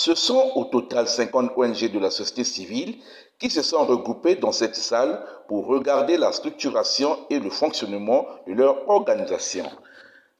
Ce sont au total 50 ONG de la société civile qui se sont regroupées dans cette salle pour regarder la structuration et le fonctionnement de leur organisation.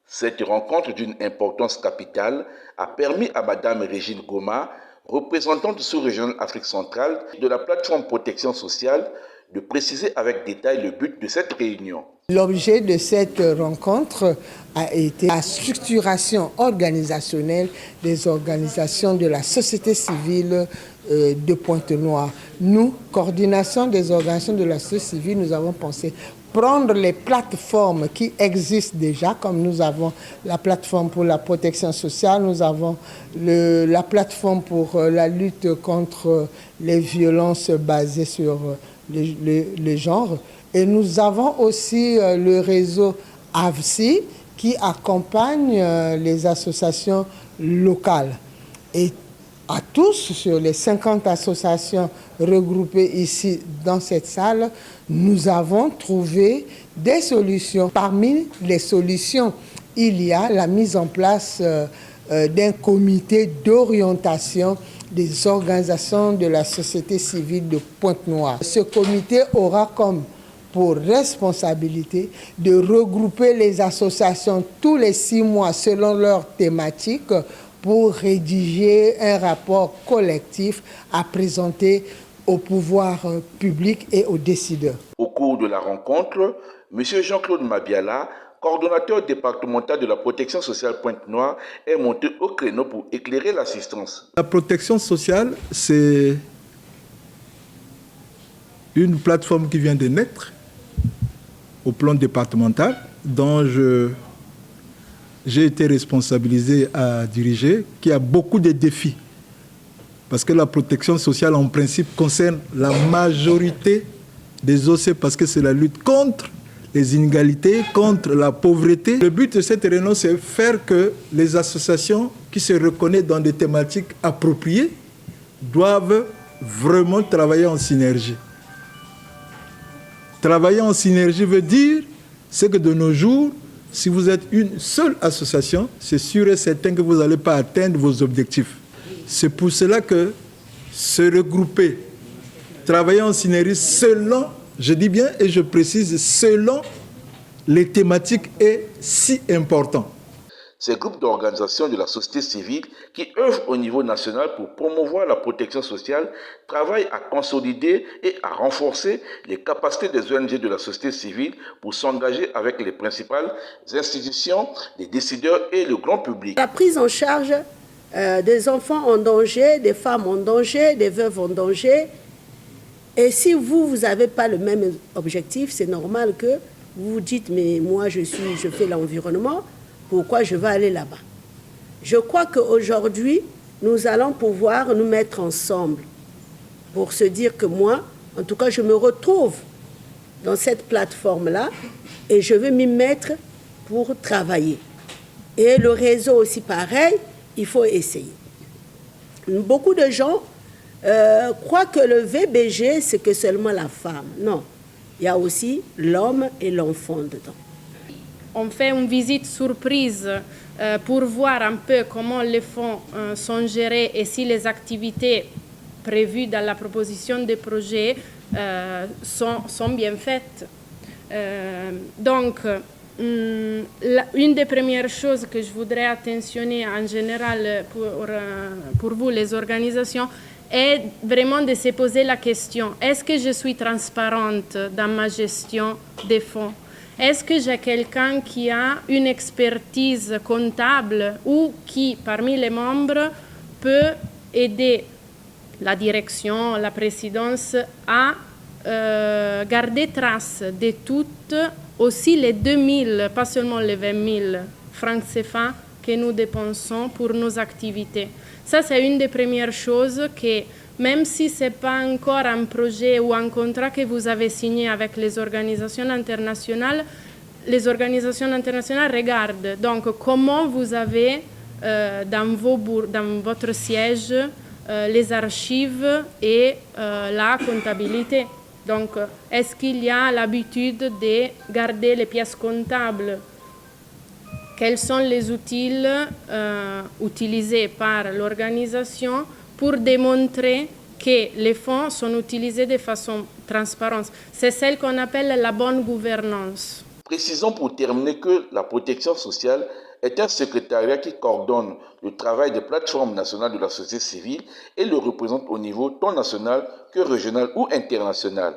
Cette rencontre d'une importance capitale a permis à Madame Régine Goma, représentante sous-régionale Afrique centrale de la plateforme protection sociale, de préciser avec détail le but de cette réunion. L'objet de cette rencontre a été la structuration organisationnelle des organisations de la société civile de Pointe-Noire. Nous, coordination des organisations de la société civile, nous avons pensé prendre les plateformes qui existent déjà, comme nous avons la plateforme pour la protection sociale, nous avons la plateforme pour la lutte contre les violences basées sur les genres. Et nous avons aussi le réseau AVSI qui accompagne les associations locales. Et à tous, sur les 50 associations regroupées ici dans cette salle, nous avons trouvé des solutions. Parmi les solutions, il y a la mise en place d'un comité d'orientation des organisations de la société civile de Pointe-Noire. Ce comité aura comme pour responsabilité de regrouper les associations tous les 6 mois selon leur thématique pour rédiger un rapport collectif à présenter au pouvoir public et aux décideurs. Au cours de la rencontre, M. Jean-Claude Mabiala, coordonnateur départemental de la protection sociale Pointe-Noire, est monté au créneau pour éclairer l'assistance. La protection sociale, c'est une plateforme qui vient de naître au plan départemental, dont j'ai été responsabilisé à diriger, qui a beaucoup de défis. Parce que la protection sociale, en principe, concerne la majorité des OC, parce que c'est la lutte contre les inégalités, contre la pauvreté. Le but de cette réunion, c'est faire que les associations qui se reconnaissent dans des thématiques appropriées doivent vraiment travailler en synergie. Travailler en synergie veut dire, c'est que de nos jours, si vous êtes une seule association, c'est sûr et certain que vous n'allez pas atteindre vos objectifs. C'est pour cela que se regrouper, travailler en synergie selon, je dis bien et je précise, selon les thématiques est si important. Ces groupes d'organisations de la société civile qui œuvrent au niveau national pour promouvoir la protection sociale travaillent à consolider et à renforcer les capacités des ONG de la société civile pour s'engager avec les principales institutions, les décideurs et le grand public. La prise en charge des enfants en danger, des femmes en danger, des veuves en danger. Et si vous n'avez pas le même objectif, c'est normal que vous vous dites, mais moi je fais l'environnement, pourquoi je vais aller là-bas? Je crois qu'aujourd'hui, nous allons pouvoir nous mettre ensemble pour se dire que moi, en tout cas, je me retrouve dans cette plateforme-là et je vais m'y mettre pour travailler. Et le réseau aussi pareil, il faut essayer. Beaucoup de gens croient que le VBG, c'est que seulement la femme. Non, il y a aussi l'homme et l'enfant dedans. On fait une visite surprise pour voir un peu comment les fonds sont gérés et si les activités prévues dans la proposition de projet sont bien faites. Donc, une des premières choses que je voudrais attentionner en général pour vous, les organisations, est vraiment de se poser la question, est-ce que je suis transparente dans ma gestion des fonds? Est-ce que j'ai quelqu'un qui a une expertise comptable ou qui, parmi les membres, peut aider la direction, la présidence à garder trace de toutes, aussi les 2000, pas seulement les 20 000 francs CFA que nous dépensons pour nos activités. Ça, c'est une des premières choses que, même si ce n'est pas encore un projet ou un contrat que vous avez signé avec les organisations internationales regardent donc comment vous avez dans votre siège les archives et la comptabilité. Donc, est-ce qu'il y a l'habitude de garder les pièces comptables quels sont les outils utilisés par l'organisation pour démontrer que les fonds sont utilisés de façon transparente. C'est celle qu'on appelle la bonne gouvernance. Précisons pour terminer que la protection sociale est un secrétariat qui coordonne le travail des plateformes nationales de la société civile et le représente au niveau tant national que régional ou international.